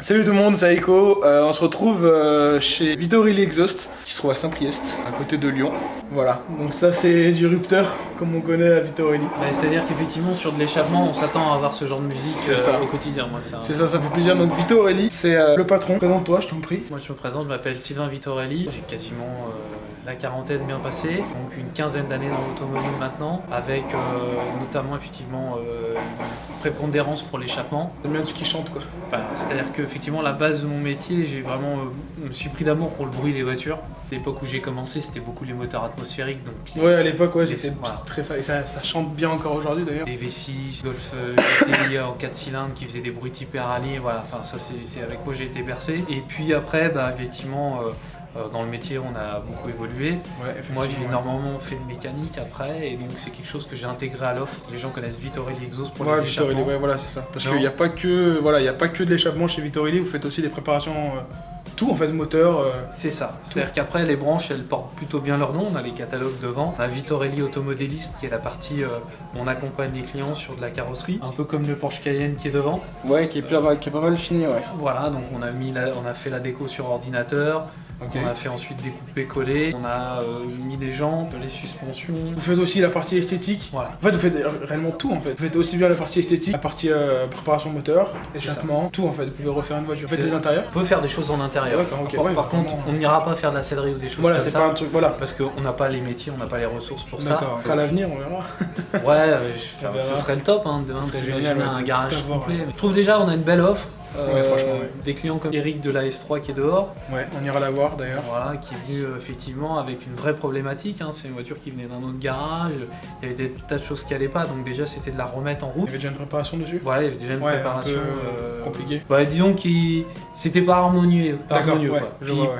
Salut tout le monde, c'est Aiko. On se retrouve chez Vittorelli Exhaust qui se trouve à Saint-Priest, à côté de Lyon. Voilà, donc ça c'est du rupteur comme on connaît à Vittorelli. C'est-à-dire qu'effectivement sur de l'échappement on s'attend à avoir ce genre de musique au quotidien. C'est ça, ça fait plaisir. Donc Vittorelli, c'est le patron. Présente-toi, je t'en prie. Moi je me présente, je m'appelle Sylvain Vittorelli. J'ai quasiment la quarantaine bien passée, donc une quinzaine d'années dans l'automobile maintenant, avec notamment effectivement une prépondérance pour l'échappement. J'aime bien ce qui chante quoi. C'est-à-dire qu'effectivement la base de mon métier, j'ai vraiment je me suis pris d'amour pour le bruit des voitures. L'époque où j'ai commencé, c'était beaucoup les moteurs atmosphériques. Donc ouais, à l'époque, ouais, c'était voilà. très ça. Et ça chante bien encore aujourd'hui d'ailleurs. Des V6, Golf GTI en 4 cylindres qui faisaient des bruits typés rallye, voilà. Enfin, ça c'est avec quoi j'ai été bercé. Et puis après, effectivement, dans le métier, on a beaucoup évolué. Ouais, moi, j'ai énormément fait de mécanique après, et donc c'est quelque chose que j'ai intégré à l'offre. Les gens connaissent Vittorelli Exhaust pour les échappements. Ouais, voilà, c'est ça. Parce qu'il n'y a pas que, voilà, il y a pas que de l'échappement chez Vittorelli. Vous faites aussi des préparations. Tout en fait, moteur. C'est ça. C'est-à-dire qu'après, les branches, elles portent plutôt bien leur nom. On a les catalogues devant. On a Vittorelli Automodéliste, qui est la partie où on accompagne les clients sur de la carrosserie. Un peu comme le Porsche Cayenne qui est devant. Ouais, qui est pas mal fini, ouais. Voilà, donc on a fait la déco sur ordinateur. Okay. On a fait ensuite découper-coller, on a mis les jantes, les suspensions. Vous faites aussi la partie esthétique. Voilà. En fait, vous faites réellement tout en fait. Vous faites aussi bien la partie esthétique, la partie préparation moteur, échappement, tout en fait. Vous pouvez refaire une voiture. Vous faites des intérieurs. On peut faire des choses en intérieur. Okay. Par contre, on n'ira pas faire de la sellerie ou des choses voilà, comme ça. Pas un truc, voilà. Parce qu'on n'a pas les métiers, on n'a pas les ressources pour ça. D'accord. À l'avenir, on verra. Ouais, ce serait le top, hein, demain, s'imaginer un garage complet. Je trouve déjà, on a une belle offre. Des clients comme Eric de la S3 qui est dehors. Ouais, on ira la voir d'ailleurs. Voilà, qui est venu effectivement avec une vraie problématique. Hein. C'est une voiture qui venait d'un autre garage. Il y avait des tas de choses qui allaient pas, donc déjà c'était de la remettre en route. Il y avait déjà une préparation dessus. Voilà, il y avait déjà une préparation compliquée. Disons que c'était pas harmonieux. Ouais,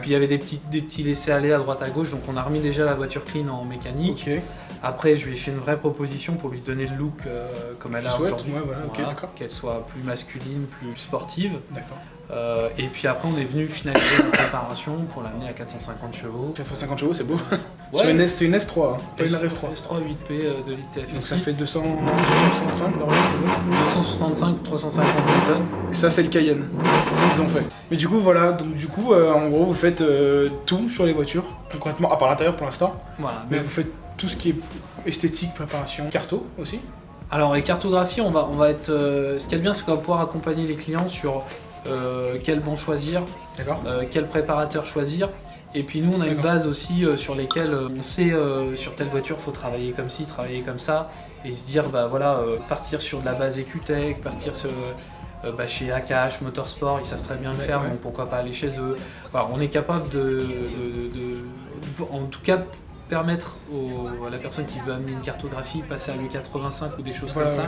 Puis il y avait des petits laissés-aller à droite à gauche, donc on a remis déjà la voiture clean en mécanique. Okay. Après, je lui ai fait une vraie proposition pour lui donner le look comme elle a aujourd'hui. Qu'elle soit plus masculine, plus sportive. D'accord. Et puis après, on est venu finaliser la préparation pour l'amener à 450 chevaux. 450 chevaux, c'est beau. Ouais. C'est une S3, hein, pas une RS3. S3 8P de litre TFSI. Donc ça fait 265 265 350 Newton. Et ça, c'est le Cayenne. Ils ont fait. Mais du coup, voilà. Donc du coup, en gros, vous faites tout sur les voitures, concrètement, à part l'intérieur pour l'instant. Voilà. Mais vous faites tout ce qui est esthétique, préparation, carto aussi. Alors les cartographies, on va être. Ce qui est bien, c'est qu'on va pouvoir accompagner les clients sur quel banc choisir, quel préparateur choisir. Et puis nous, on a une base aussi sur lesquelles on sait sur telle voiture, faut travailler comme ci, travailler comme ça, et se dire, partir sur de la base EQTech, partir chez Akash, Motorsport, ils savent très bien le faire, donc pourquoi pas aller chez eux. Voilà, on est capable en tout cas, permettre à la personne qui veut amener une cartographie, passer à l'E85 ou des choses comme ça,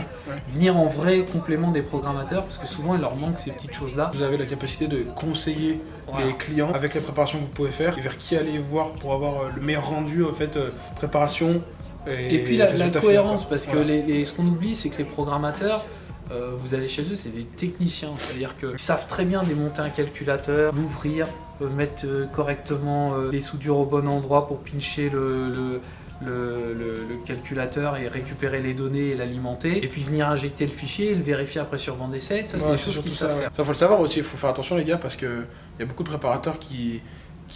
venir en vrai complément des programmateurs, parce que souvent il leur manque ces petites choses-là. Vous avez la capacité de conseiller les clients avec la préparation que vous pouvez faire, et vers qui aller voir pour avoir le meilleur rendu, en fait, préparation. Et puis la cohérence, parce que ce qu'on oublie, c'est que les programmateurs, vous allez chez eux, c'est des techniciens, c'est-à-dire qu'ils savent très bien démonter un calculateur, l'ouvrir, mettre correctement les soudures au bon endroit pour pincher le calculateur et récupérer les données et l'alimenter, et puis venir injecter le fichier et le vérifier après sur banc d'essai. Ça, c'est des choses qu'ils savent faire. Ça, faut le savoir aussi, il faut faire attention les gars, parce qu'il y a beaucoup de préparateurs qui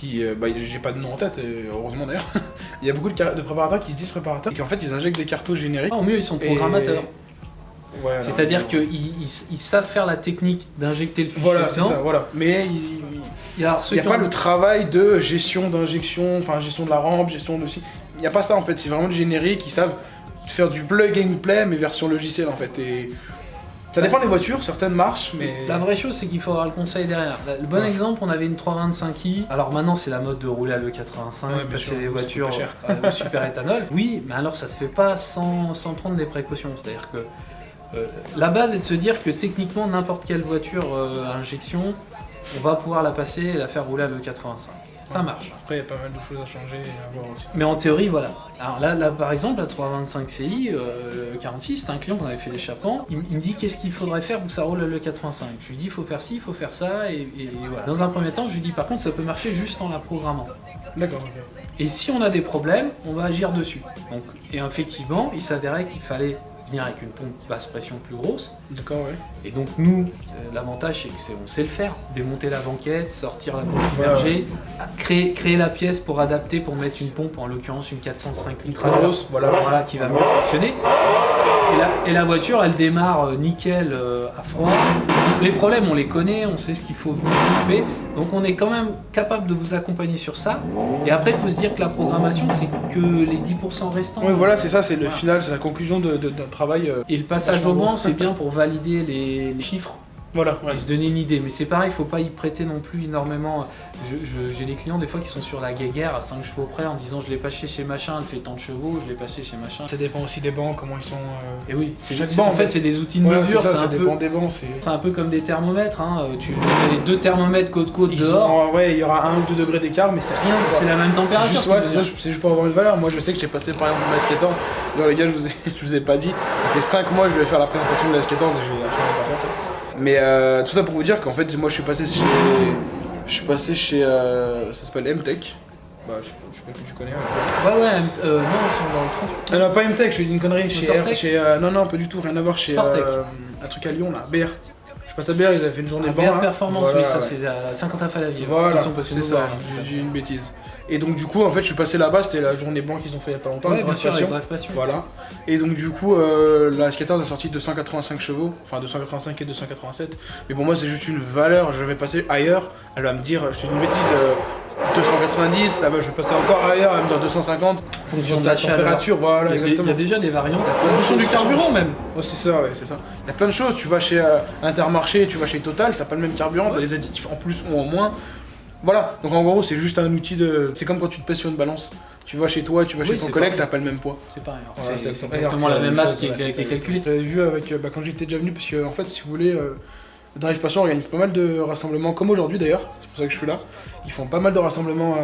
j'ai pas de nom en tête, heureusement d'ailleurs. Il y a beaucoup de préparateurs qui se disent préparateurs et qui en fait ils injectent des cartos génériques. Au mieux ils sont programmateurs. C'est-à-dire qu'ils savent faire la technique d'injecter le fichier. Voilà, c'est ça, voilà. Mais il n'y a pas le travail de gestion d'injection, enfin gestion de la rampe, gestion de ci. Il n'y a pas ça en fait, c'est vraiment du générique, ils savent faire du plug and play mais version logicielle en fait. Et ça dépend des voitures, certaines marchent, mais... La vraie chose, c'est qu'il faut avoir le conseil derrière. Le bon exemple, on avait une 325i. Alors maintenant, c'est la mode de rouler à l'E85, passer les voitures au super éthanol. Oui, mais alors ça se fait pas sans prendre des précautions. C'est-à-dire que la base est de se dire que techniquement, n'importe quelle voiture à injection, on va pouvoir la passer et la faire rouler à l'E85. Ça marche. Après, il y a pas mal de choses à changer et à voir aussi. Mais en théorie, voilà. Alors là par exemple, la 325 CI 46, c'est un client qu'on avait fait l'échappement. Il me dit qu'est-ce qu'il faudrait faire pour que ça roule à l'E85. Je lui dis il faut faire ci, il faut faire ça, et voilà. Dans un premier temps, je lui dis par contre, ça peut marcher juste en la programmant. D'accord. Et si on a des problèmes, on va agir dessus. Donc, et effectivement, il s'avérait qu'il fallait venir avec une pompe basse pression plus grosse. D'accord, ouais. Et donc nous, l'avantage c'est qu'on sait le faire, démonter la banquette, sortir la pompe immergée, créer la pièce pour adapter, pour mettre une pompe, en l'occurrence une 405 litres à l'heure, voilà, qui va mieux fonctionner. Et la voiture, elle démarre nickel à froid. Les problèmes, on les connaît, on sait ce qu'il faut venir couper. Donc on est quand même capable de vous accompagner sur ça. Et après, il faut se dire que la programmation, c'est que les 10% restants. Oui, voilà, c'est ça, c'est le final, c'est la conclusion d'un travail. Et le passage au banc, c'est bien pour valider les chiffres. Voilà, ouais. Et se donner une idée, mais c'est pareil, il faut pas y prêter non plus énormément. J'ai des clients des fois qui sont sur la guéguerre à 5 chevaux près en disant je l'ai pas acheté chez machin, elle fait tant de chevaux, je l'ai pas acheté chez machin. Ça dépend aussi des bancs, comment ils sont. Et oui, en fait c'est des outils de mesure, ça dépend des bancs. C'est un peu comme des thermomètres, hein. Tu mets les deux thermomètres côte dehors. Ouais, il y aura 1 ou 2 degrés d'écart, mais c'est rien. C'est la même température. C'est juste pour avoir une valeur. Moi je sais que j'ai passé par exemple la S14. Genre les gars, je vous ai pas dit, ça fait 5 mois que je vais faire la présentation de la S14 et j'ai absolument pas fait. Mais tout ça pour vous dire qu'en fait, moi je suis passé chez. Ça s'appelle MTech. Bah, je sais pas si tu connais. Ouais, non, ils sont dans le transport. Non, pas MTech, je fais une connerie. Non, pas du tout, rien à voir. Chez un truc à Lyon là, BR. Je passe à BR, ils avaient fait une journée BR Performance, oui, ça c'est à Saint-Quentin-Fallavier. Voilà, c'est ça, j'ai une bêtise. Et donc du coup en fait je suis passé là-bas, c'était la journée blanc qu'ils ont fait il y a pas longtemps, ouais, bien sûr, Bref Passion. Voilà. Et donc du coup la S14 a sorti 285 chevaux, enfin 285 et 287. Mais pour moi c'est juste une valeur, je vais passer ailleurs, elle va me dire, je te dis une bêtise, 290, ah bah, je vais passer encore ailleurs, elle va me dire 250. En fonction de la température, voilà, exactement. Il y a déjà des variantes, en fonction du carburant même. Oh, c'est ça, ouais, c'est ça. Il y a plein de choses, tu vas chez Intermarché, tu vas chez Total, t'as pas le même carburant, t'as des additifs en plus ou en moins. Voilà, donc en gros c'est juste un outil de... C'est comme quand tu te pèses sur une balance. Tu vas chez toi, tu vas chez ton collègue, t'as pas le même poids. C'est pareil, voilà, c'est exactement la même masse qui est calculée. J'avais vu avec, quand j'étais déjà venu, parce que en fait si vous voulez, Drive Passion organise pas mal de rassemblements, comme aujourd'hui d'ailleurs, c'est pour ça que je suis là. Ils font pas mal de rassemblements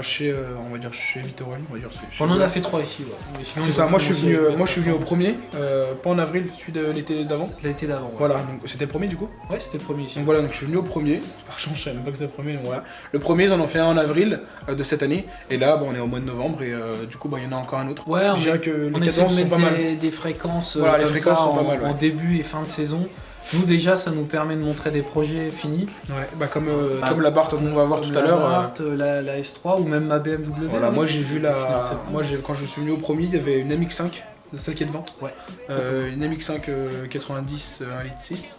chez, on va dire, chez Vittoroli, on va dire. On en a fait 3 ici, ouais. C'est ça, moi je suis venu au premier, pas en avril, celui de l'été d'avant. L'été d'avant, ouais. Voilà, donc c'était le premier du coup. Ouais, c'était le premier ici. Donc voilà, donc je suis venu au premier, par chance je savais même pas que c'était le premier, donc voilà. Le premier, ils en ont fait un en avril de cette année, et là on est au mois de novembre, et du coup il y en a encore un autre. Ouais, on essaie de mettre des fréquences, voilà, les fréquences sont pas mal, en début et fin de saison. Nous déjà ça nous permet de montrer des projets finis. Ouais, comme la Bart qu'on va voir tout à l'heure. La S3 ou même ma BMW. Voilà, moi j'ai vu quand je suis venu au premier, il y avait une MX5, celle qui est devant. Ouais. Une MX5 90 1,6 litre.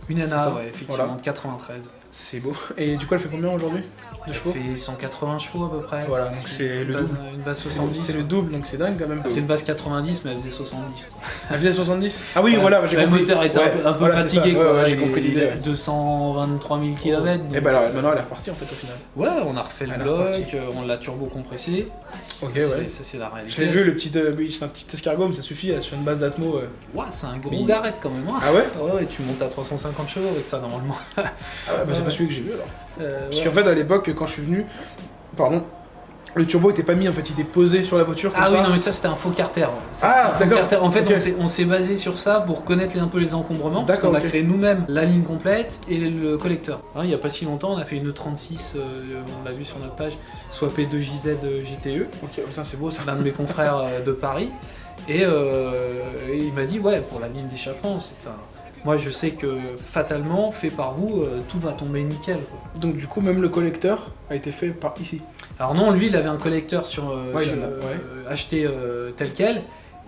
Une NA, ouais, effectivement, de 93. C'est beau. Et du coup, elle fait combien aujourd'hui de chevaux ? Elle fait 180 chevaux à peu près. Voilà, donc c'est le double. Une base 70. C'est le double, donc c'est dingue quand même. C'est une base 90, mais elle faisait 70. Elle faisait 70 ? Ah oui, voilà, j'ai compris. Le moteur était un peu fatigué, quoi. J'ai compris l'idée. 223 000 km. Et bah alors, maintenant elle est repartie en fait au final. Ouais, on a refait le bloc, on l'a turbo compressé. Ok, ouais. Ça, c'est la réalité. Je l'ai vu, c'est un petit escargot, mais ça suffit sur une base d'Atmo. Ouais, c'est un gros garrette quand même. Ah ouais ? Ouais, tu montes à 350 chevaux avec ça normalement. Ah ouais, bah c'est pas celui que j'ai vu alors. Parce qu'en fait, à l'époque, quand je suis venu, le turbo était pas mis, en fait, il était posé sur la voiture. Comme oui, ça. non, mais ça c'était un faux carter. D'accord. En fait, on s'est basé sur ça pour connaître un peu les encombrements. Parce qu'on a créé nous-mêmes la ligne complète et le collecteur. Il n'y a pas si longtemps, on a fait une E36, on l'a vu sur notre page, soit P2JZ GTE. Ok, putain, c'est beau ça. L'un de mes confrères de Paris. Et il m'a dit, ouais, pour la ligne d'échappement, moi je sais que fatalement, fait par vous, tout va tomber nickel. Quoi. Donc du coup, même le collecteur a été fait par ici. Alors non, lui il avait un collecteur acheté tel quel.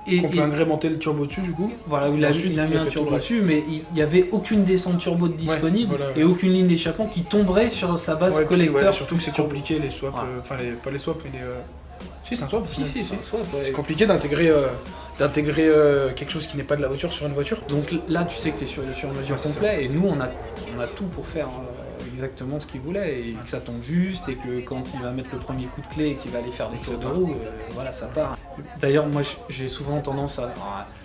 On peut agrémenter le turbo dessus du coup. Voilà, il a mis un turbo dessus, mais il n'y avait aucune descente turbo disponible et aucune ligne d'échappement qui tomberait sur sa base collecteur. Surtout que c'est compliqué les swaps, pas les swaps mais les... Si, c'est un swap. Si, c'est un swap. Ouais. C'est compliqué d'intégrer quelque chose qui n'est pas de la voiture sur une voiture. Donc là, tu sais que tu es sur mesure complet, et nous, on a tout pour faire exactement ce qu'il voulait, et que ça tombe juste, et que quand il va mettre le premier coup de clé et qu'il va aller faire des tours de roue, voilà, ça part. D'ailleurs, moi, j'ai souvent tendance à,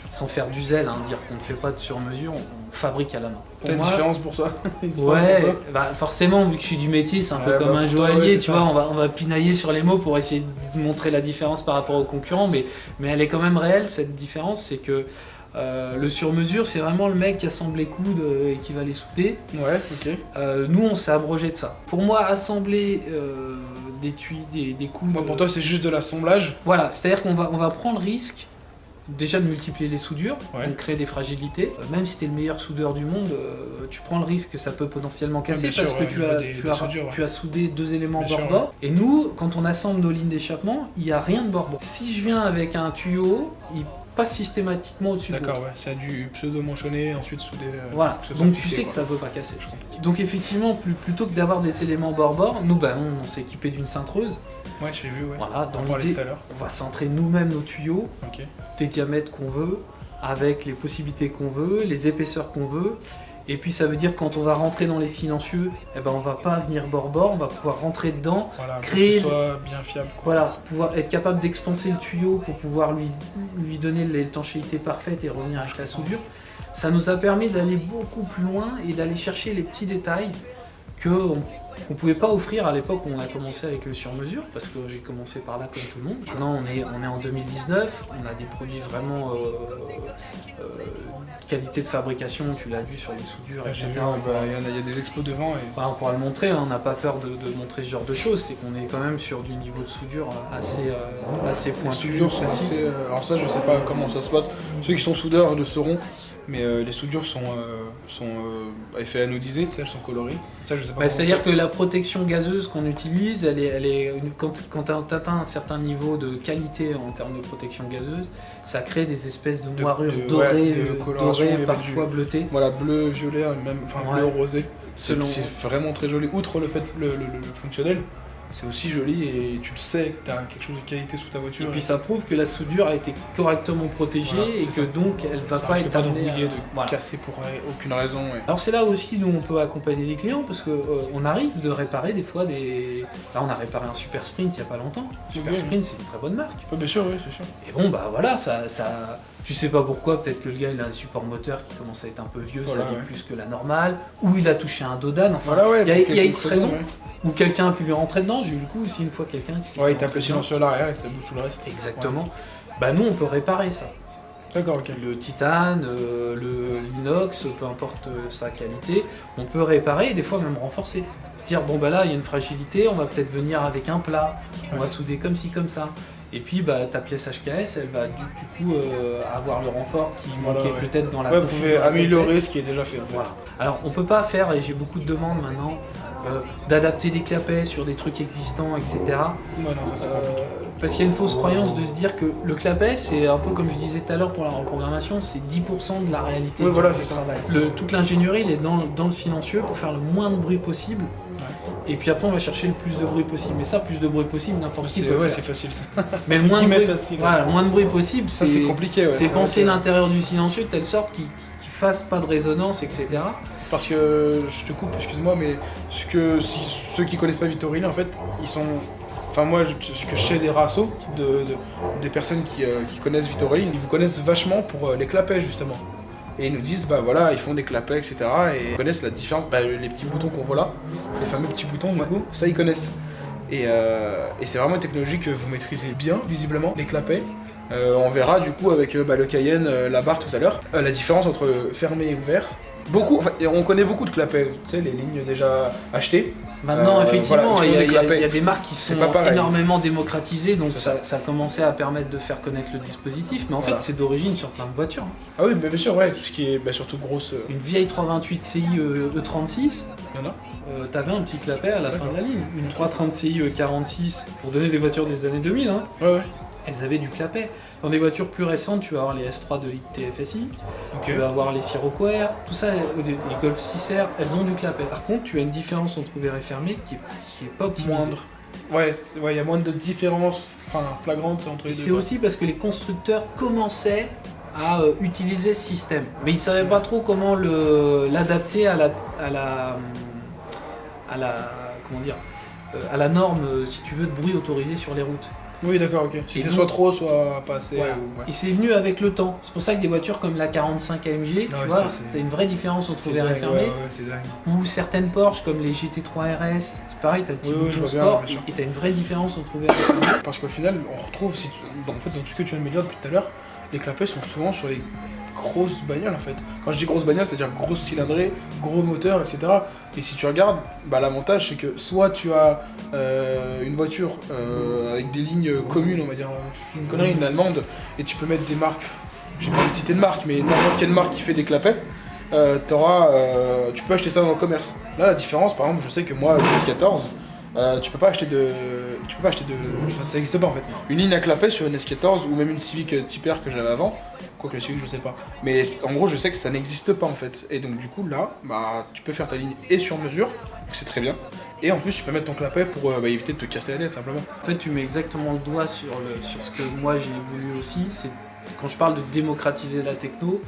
sans faire du zèle, dire qu'on ne fait pas de sur-mesure, on fabrique à la main. T'as une différence pour ça? Ouais, bah forcément, vu que je suis du métier, c'est un peu comme un joaillier, tu vois, on va pinailler sur les mots pour essayer de montrer la différence par rapport aux concurrents, mais elle est quand même réelle, cette différence, c'est que le sur-mesure, c'est vraiment le mec qui assemble les coudes et qui va les souder. Ouais, ok. Nous, on s'est abrogé de ça. Pour moi, assembler des coudes... Moi, pour toi, c'est juste de l'assemblage. Voilà, c'est-à-dire qu'on va prendre le risque déjà de multiplier les soudures, donc créer des fragilités. Même si tu es le meilleur soudeur du monde, tu prends le risque que ça peut potentiellement casser parce que tu as soudé 2 éléments bord-bord. Et nous, quand on assemble nos lignes d'échappement, il n'y a rien de bord-bord. Si je viens avec un tuyau, il passe systématiquement au-dessus de l'autre. D'accord, ouais, c'est du pseudo-manchonné, ensuite soudé. Voilà, donc tu sais que ça ne peut pas casser. Je comprends. Donc effectivement, plutôt que d'avoir des éléments bord-bord, nous, on s'est équipé d'une cintreuse. Ouais, j'ai vu, ouais. Voilà, dans l'idée, on va cintrer nous-mêmes nos tuyaux, des diamètres qu'on veut, avec les possibilités qu'on veut, les épaisseurs qu'on veut. Et puis ça veut dire que quand on va rentrer dans les silencieux, on va pas venir bord-bord, on va pouvoir rentrer dedans, créer, pour que ce soit bien fiable. Voilà, pouvoir être capable d'expanser le tuyau pour pouvoir lui donner l'étanchéité parfaite et revenir avec la soudure. Ça nous a permis d'aller beaucoup plus loin et d'aller chercher les petits détails qu'on ne pouvait pas offrir à l'époque où on a commencé avec le sur-mesure, parce que j'ai commencé par là comme tout le monde. Maintenant on est en 2019, on a des produits vraiment qualité de fabrication, tu l'as vu sur les soudures, etc. Il y a des expos devant. On pourra le montrer, on n'a pas peur de montrer ce genre de choses, c'est qu'on est quand même sur du niveau de soudure assez pointu. Les soudures sont assez... alors ça, je sais pas comment ça se passe. Ceux qui sont soudeurs le sauront. Mais les soudures sont à effet anodisé, elles sont colorées. Ça, je sais pas. C'est-à-dire que la protection gazeuse qu'on utilise, quand tu atteins un certain niveau de qualité en termes de protection gazeuse, ça crée des espèces de moirures dorées parfois bleutées. Voilà, bleu, violet, même, bleu, rosé. C'est vraiment très joli. Outre le fait le fonctionnel, c'est aussi joli et tu le sais que tu as quelque chose de qualité sous ta voiture. Et puis ça prouve que la soudure a été correctement protégée et que donc elle va pas être amenée à casser pour aucune raison. Ouais. Alors c'est là aussi nous on peut accompagner les clients parce que on arrive de réparer des fois des... Là on a réparé un Super Sprint il y a pas longtemps. Super Sprint c'est une très bonne marque. Bien sûr, oui, c'est sûr. Et bon voilà, ça... Tu sais pas pourquoi, peut-être que le gars il a un support moteur qui commence à être un peu vieux, ça vit plus que la normale, ou il a touché un dodan, enfin il y a X raisons. Ou quelqu'un a pu lui rentrer dedans, j'ai eu le coup aussi une fois quelqu'un qui s'est... Ouais, il tape le silencieux à l'arrière et ça bouge tout le reste. Exactement. Ouais. Nous on peut réparer ça. D'accord, ok. Le titane, l'inox, peu importe sa qualité, on peut réparer et des fois même renforcer. C'est-à-dire, là il y a une fragilité, on va peut-être venir avec un plat, on va souder comme ci, comme ça. Et puis ta pièce HKS, elle va du coup avoir le renfort qui manquait peut-être dans la config. Vous pouvez améliorer ce qui est déjà fait. Voilà. Alors on peut pas faire, et j'ai beaucoup de demandes maintenant, d'adapter des clapets sur des trucs existants, etc. Parce qu'il y a une fausse croyance de se dire que le clapet, c'est un peu comme je disais tout à l'heure pour la reprogrammation, c'est 10% de la réalité du travail. Toute l'ingénierie, elle est dans le silencieux pour faire le moins de bruit possible. Et puis après on va chercher le plus de bruit possible. Mais ça, plus de bruit possible, n'importe qui peut le faire. C'est facile ça. Mais le moins de bruit possible, c'est compliqué. C'est penser l'intérieur du silencieux de telle sorte qu'il fasse pas de résonance, etc. Parce que, je te coupe, excuse-moi, mais ceux qui connaissent pas Vittorini, en fait, ils sont... Enfin moi, ce que je sais des rassos, des personnes qui connaissent Vittorini, ils vous connaissent vachement pour les clapets justement. Et ils nous disent, ils font des clapets, etc. Et ils connaissent la différence, les petits boutons qu'on voit là, les fameux petits boutons, du coup, ça ils connaissent. Et c'est vraiment une technologie que vous maîtrisez bien, visiblement, les clapets. On verra du coup avec le Cayenne, la barre tout à l'heure, la différence entre fermé et ouvert. On connaît beaucoup de clapets, tu sais, les lignes déjà achetées. Maintenant, effectivement, il y a des marques qui sont énormément démocratisées, donc ça a commencé à permettre de faire connaître le dispositif, mais en fait, c'est d'origine sur plein de voitures. Ah oui, bien sûr, tout ce qui est surtout grosse... Une vieille 328 CI E36, t'avais un petit clapet à la fin de la ligne. Une 330 CI E46, pour donner des voitures des années 2000, elles avaient du clapet. Dans des voitures plus récentes, tu vas avoir les S3 de TFSI, tu vas avoir les Sirocco R, tout ça, les Golf 6R, elles ont du clapet. Par contre, tu as une différence entre ouvert et fermé qui est pas optimisée. Moindre. Il y a moins de différence flagrante entre les deux. C'est aussi parce que les constructeurs commençaient à utiliser ce système, mais ils ne savaient pas trop comment l'adapter à la norme, si tu veux, de bruit autorisé sur les routes. Oui, d'accord, ok. C'était soit trop, soit pas assez. Voilà. Et c'est venu avec le temps. C'est pour ça que des voitures comme la 45 AMG, t'as une vraie différence entre ouvert et fermé. Ou certaines Porsche comme les GT3 RS, c'est pareil, t'as le petit bouton sport et t'as une vraie différence entre ouvert et fermé. Parce qu'au final, on retrouve, dans tout ce que tu viens de me dire depuis tout à l'heure, les clapets sont souvent sur les grosses bagnoles en fait. Quand je dis grosses bagnoles, c'est-à-dire grosse cylindrée, gros moteur, etc. Et si tu regardes, l'avantage c'est que soit tu as une voiture avec des lignes communes, on va dire, une connerie, une allemande, et tu peux mettre des marques, j'ai pas envie de citer de marque, mais n'importe quelle marque qui fait des clapets, tu peux acheter ça dans le commerce. Là la différence, par exemple, je sais que moi, avec le S14, tu peux pas acheter de... Enfin, ça n'existe pas en fait. Une ligne à clapet sur une S14 ou même une Civic Type R que j'avais avant, quoique la Civic je sais pas. Mais en gros je sais que ça n'existe pas en fait. Et donc du coup là, tu peux faire ta ligne et sur mesure, donc c'est très bien. Et en plus tu peux mettre ton clapet pour éviter de te casser la tête simplement. En fait tu mets exactement le doigt sur ce que moi j'ai voulu aussi, c'est quand je parle de démocratiser la techno,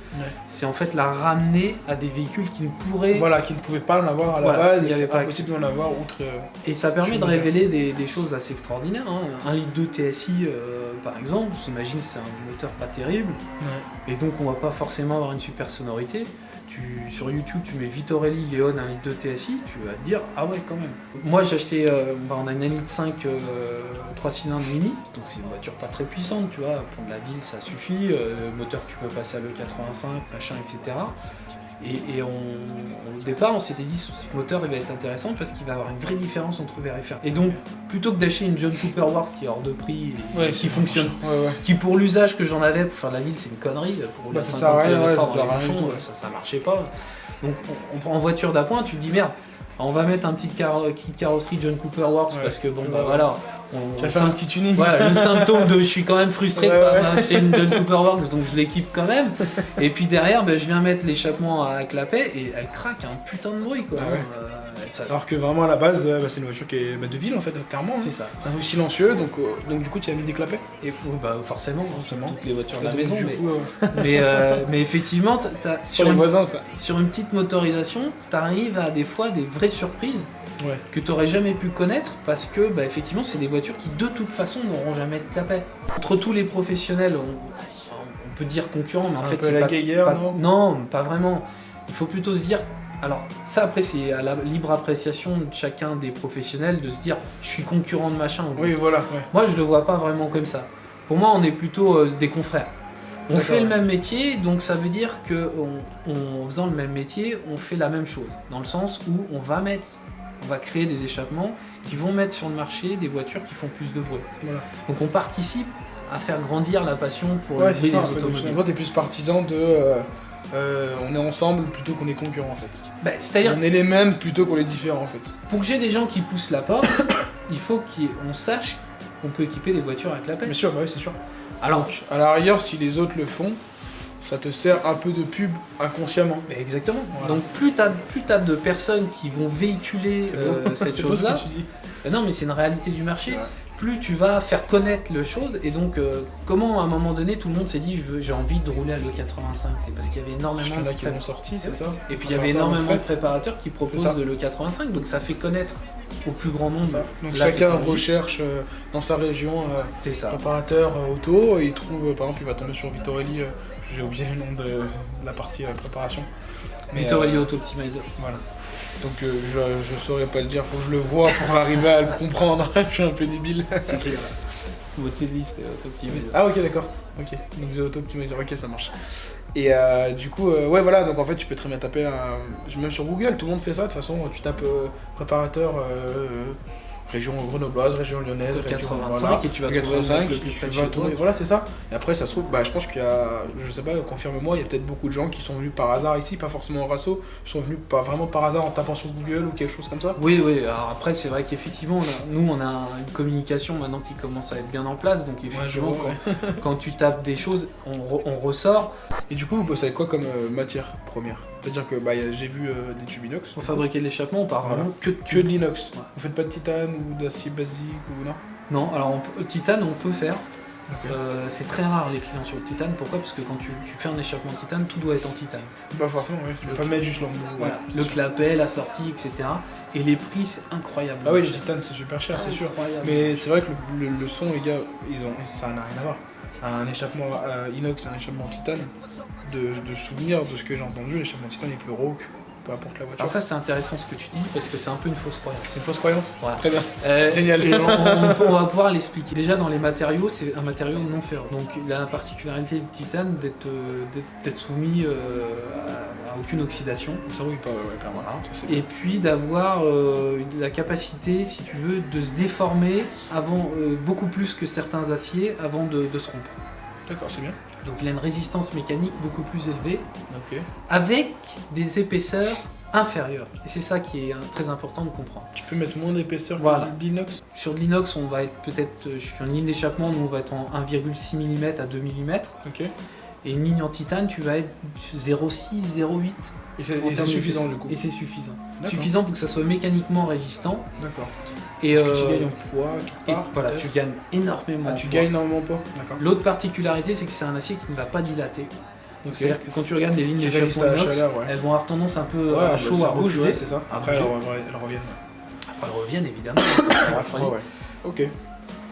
c'est en fait la ramener à des véhicules qui ne pourraient... Voilà, qui ne pouvaient pas en avoir à la base, il n'y avait pas possible d'en avoir outre... Et ça permet de révéler des choses assez extraordinaires. Hein. 1,2 litre TSI, par exemple, j'imagine que c'est un moteur pas terrible, et donc on va pas forcément avoir une super sonorité. Sur YouTube, tu mets Vitorelli Leon 1,2 litre TSI, tu vas te dire ah ouais quand même. Moi j'ai acheté, on a une 1,5 litre 3 cylindres mini, donc c'est une voiture pas très puissante, tu vois, pour de la ville ça suffit, moteur tu peux passer à l'E85, machin, etc. Et au départ, on s'était dit ce moteur il va être intéressant parce qu'il va avoir une vraie différence entre VR et fer. Et donc, plutôt que d'acheter une John Cooper World qui est hors de prix et qui fonctionne, qui pour l'usage que j'en avais pour faire de la ville, c'est une connerie, pour les 50 km/h ça marchait pas. Donc, on prend en voiture d'appoint, tu te dis merde, on va mettre un petit kit carrosserie John Cooper Works parce que bon, voilà. Tu vas faire un petit tuning. Voilà, le symptôme de je suis quand même frustré de pas acheter une John Cooper Works, donc je l'équipe quand même. Et puis derrière, je viens mettre l'échappement à clapet et elle craque un putain de bruit quoi. Alors que vraiment à la base, c'est une voiture qui est de ville en fait, clairement. C'est ça. Un truc silencieux, donc du coup tu as mis des clapets. Et forcément, toutes les voitures de la maison. Mais effectivement, sur les voisins, sur une petite motorisation, t'arrives à des fois des vraies surprises. Que tu n'aurais jamais pu connaître parce que effectivement c'est des voitures qui de toute façon n'auront jamais de clapet. Entre tous les professionnels, on peut dire concurrents, mais en fait c'est pas non, pas vraiment. Il faut plutôt se dire, alors ça après c'est à la libre appréciation de chacun des professionnels de se dire je suis concurrent de machin. Oui voilà. Moi je le vois pas vraiment comme ça. Pour moi on est plutôt des confrères. On fait le même métier, donc ça veut dire que en faisant le même métier, on fait la même chose. Dans le sens où on va créer des échappements qui vont mettre sur le marché des voitures qui font plus de bruit. Voilà. Donc on participe à faire grandir la passion pour le bruit des automobiles. En fait, t'es plus partisan de on est ensemble plutôt qu'on est concurrents en fait. C'est-à-dire on est les mêmes plutôt qu'on est différents en fait. Pour que j'ai des gens qui poussent la porte, il faut qu'on sache qu'on peut équiper des voitures avec clapet. Bien sûr, c'est sûr. Alors, donc, à la rigueur, si les autres le font, ça te sert un peu de pub inconsciemment. Exactement. Voilà. Donc plus t'as de personnes qui vont véhiculer cette chose-là, non mais c'est une réalité du marché, plus tu vas faire connaître le chose. Et donc comment à un moment donné tout le monde s'est dit j'ai envie de rouler à l'E85, c'est parce qu'il y avait énormément de qui sont sortis, c'est ça. Et puis il y avait énormément de préparateurs qui proposent de l'E85, donc ça fait connaître au plus grand nombre. Donc chacun recherche dans sa région préparateur auto, et il trouve, par exemple il va tomber sur Vitorelli, j'ai oublié le nom de la partie préparation. Vitorelli Auto Optimizer. Voilà. Donc je saurais pas le dire, faut que je le vois pour arriver à le comprendre. Je suis un peu débile. C'est écrit là. Votre liste est Auto Optimizer. Ah ok d'accord. Ok. Donc j'ai Auto Optimizer. Ok ça marche. Et du coup voilà, donc en fait tu peux très bien taper même sur Google, tout le monde fait ça de toute façon, tu tapes préparateur région grenobloise, région lyonnaise, région 85 et tu vas trouver voilà c'est ça. Et après ça se trouve, je pense qu'il y a, je sais pas, confirme-moi, il y a peut-être beaucoup de gens qui sont venus par hasard ici, pas forcément en rasso, sont venus pas vraiment par hasard en tapant sur Google ou quelque chose comme ça. Oui, alors après c'est vrai qu'effectivement, nous on a une communication maintenant qui commence à être bien en place, donc effectivement quand tu tapes des choses, on ressort. Et du coup vous bossez avec quoi comme matière première? C'est-à-dire que j'ai vu des tubes inox. Pour fabriquer l'échappement, on parle vraiment que de l'inox. Ouais. Vous faites pas de titane ou d'acier basique ou non? Non, alors titane on peut faire. Okay. C'est très rare les clients sur le titane. Pourquoi? Parce que quand tu fais un échappement titane, tout doit être en titane. Pas forcément, oui. Tu peux pas mettre juste l'embout. Voilà. Le clapet, la sortie, etc. Et les prix, c'est incroyable. Ah oui, le titane, c'est super cher, c'est sûr. Mais c'est vrai que le son, les gars, ça n'a rien à voir. Un échappement inox, un échappement titane, de souvenir de ce que j'ai entendu, l'échappement titane est plus rauque, peu importe la voiture. Alors ça c'est intéressant ce que tu dis parce que c'est un peu une fausse croyance. C'est une fausse croyance. Voilà. Très bien. Génial. Et on va pouvoir l'expliquer. Déjà dans les matériaux, c'est un matériau non ferreux. Donc la particularité du titane d'être soumis à aucune oxydation. Ça oui, pas clairement. Voilà. Et puis d'avoir la capacité, si tu veux, de se déformer avant beaucoup plus que certains aciers avant de se rompre. D'accord, c'est bien. Donc il a une résistance mécanique beaucoup plus élevée, avec des épaisseurs inférieures. Et c'est ça qui est très important de comprendre. Tu peux mettre moins d'épaisseur voilà. que l'inox. Sur de l'inox, on va être peut-être, sur une ligne d'échappement, nous on va être en 1,6 mm à 2 mm. Ok. Et une ligne en titane, tu vas être 0,6, 0,8. Et c'est suffisant du coup. Et c'est suffisant. Suffisant pour que ça soit mécaniquement résistant. D'accord. Et parce que tu gagnes en poids, voilà, tu gagnes énormément. Tu gagnes énormément en poids. L'autre particularité, c'est que c'est un acier qui ne va pas dilater. Donc c'est-à-dire que quand tu regardes les lignes d'échappement inox, elles vont avoir tendance un peu à chaud, à rouge. C'est ça. Après, elles reviennent. Après, elles reviennent évidemment. Ok.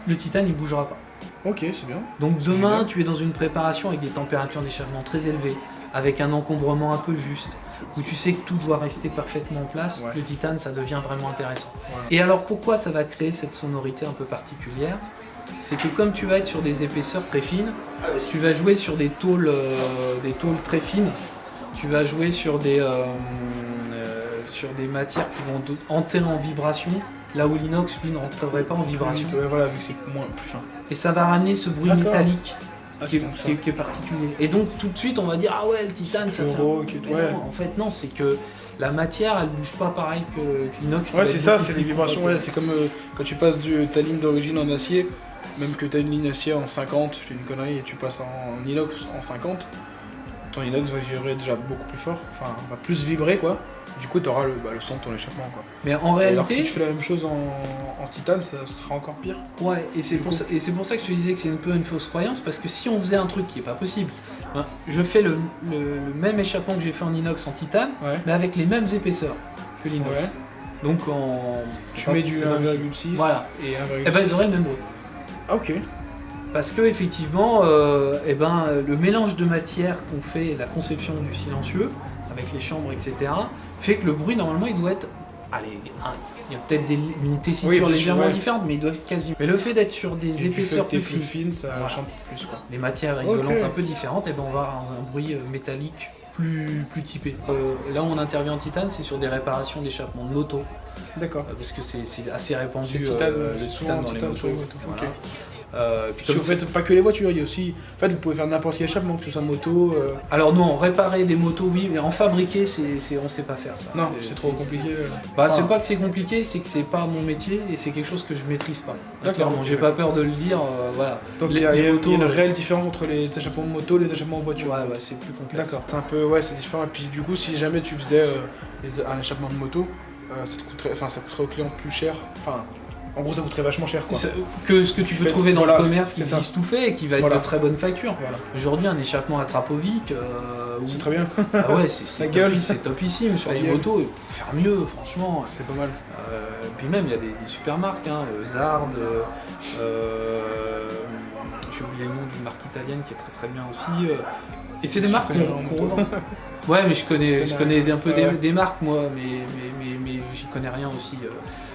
Le titane, il bougera pas. Ok, c'est bien. Donc demain, tu es dans une préparation avec des températures d'échappement très élevées, avec un encombrement un peu juste, où tu sais que tout doit rester parfaitement en place, le titane, ça devient vraiment intéressant. Voilà. Et alors pourquoi ça va créer cette sonorité un peu particulière? C'est que comme tu vas être sur des épaisseurs très fines, tu vas jouer sur des tôles très fines, tu vas jouer sur des matières qui vont entrer en vibration, là où l'inox, lui, ne rentrerait pas en vibration. Voilà, vu que c'est plus fin. Et ça va ramener ce bruit métallique. Qui est particulier. Et donc tout de suite on va dire ah ouais le titane ça fait non, en fait non, c'est que la matière elle bouge pas pareil que l'inox. Ouais c'est ça, c'est les vibrations, c'est comme quand tu passes ta ligne d'origine en acier, même que tu as une ligne acier en 50, je fais une connerie, et tu passes en inox en 50, ton inox va vibrer déjà beaucoup plus fort, enfin va plus vibrer quoi. Du coup, tu auras le son de ton échappement. Quoi. Mais en réalité. Alors, si tu fais la même chose en titane, ça sera encore pire. Ouais, et c'est pour ça que je te disais que c'est un peu une fausse croyance, parce que si on faisait un truc qui est pas possible, hein, je fais le même échappement que j'ai fait en inox en titane, mais avec les mêmes épaisseurs que l'inox. Ouais. Donc, tu mets du 1,6 voilà. Et 1,6. Et ben, ils auraient le même bruit. Ah, ok. Parce que, effectivement, le mélange de matière qu'on fait, la conception du silencieux, avec les chambres, etc., fait que le bruit, normalement, il doit être... Allez, il y a peut-être une tessiture légèrement différente, mais ils doivent quasi... Mais le fait d'être sur des épaisseurs plus fines, ça chante plus, quoi. Les matières isolantes un peu différentes, et ben on va avoir un bruit métallique plus typé. Là où on intervient en titane, c'est sur des réparations d'échappement de moto. D'accord. Parce que c'est assez répandu, le titane dans les motos. Voilà. Puis vous faites pas que les voitures, il y a aussi. En fait, vous pouvez faire n'importe quel échappement, que ce soit moto. Alors non, réparer des motos, oui, mais en fabriquer, on sait pas faire ça. Non, c'est trop compliqué. C'est pas que c'est compliqué, c'est que c'est pas mon métier et c'est quelque chose que je maîtrise pas. D'accord. J'ai pas peur de le dire, voilà. Donc il y a une réelle différence entre les échappements de moto et les échappements en voiture. Ouais, c'est plus complexe. D'accord. C'est un peu, c'est différent. Et puis du coup, si jamais tu faisais un échappement de moto, ça coûterait au client plus cher. Enfin. En gros, ça coûterait vachement cher, quoi. Que ce que tu peux trouver dans le commerce qui existe tout fait et qui va être de très bonne facture. Voilà. Aujourd'hui, un échappement à Krapovic... c'est très bien. Ah ouais, c'est topissime. Sur les motos, pour faire mieux, franchement. C'est pas mal. Puis même, il y a des super marques, hein, Zard, j'ai oublié le nom d'une marque italienne qui est très très bien aussi. Et c'est des marques qu'on revend. Ouais, mais je connais un peu des marques, moi, mais j'y connais rien aussi.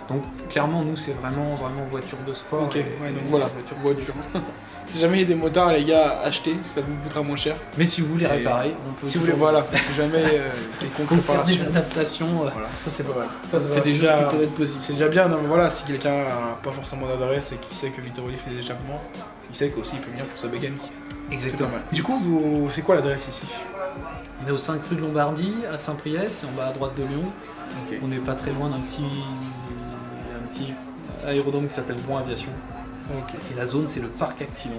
Donc clairement, nous, c'est vraiment voiture de sport. Ok, donc voilà, voiture. Si jamais il y a des motards, les gars, achetez, ça vous coûtera moins cher. Mais si vous voulez réparer, on peut. Si vous voulez, voilà, si jamais quelconque faire des adaptations. Voilà, ça c'est pas mal. C'est des choses qui peuvent être possibles. C'est déjà bien, non, mais voilà, si quelqu'un n'a pas forcément d'adresse et qui sait que Vittoroli fait des échappements, il sait qu'aussi il peut venir pour sa bégaine. Exactement. Du coup, c'est quoi l'adresse ici? On est au 5 rue de Lombardie, à Saint-Priest, c'est en bas à droite de Lyon. Okay. On n'est pas très loin d'un petit aérodrome qui s'appelle Bon Aviation. Okay. Et la zone, c'est le parc Actilon.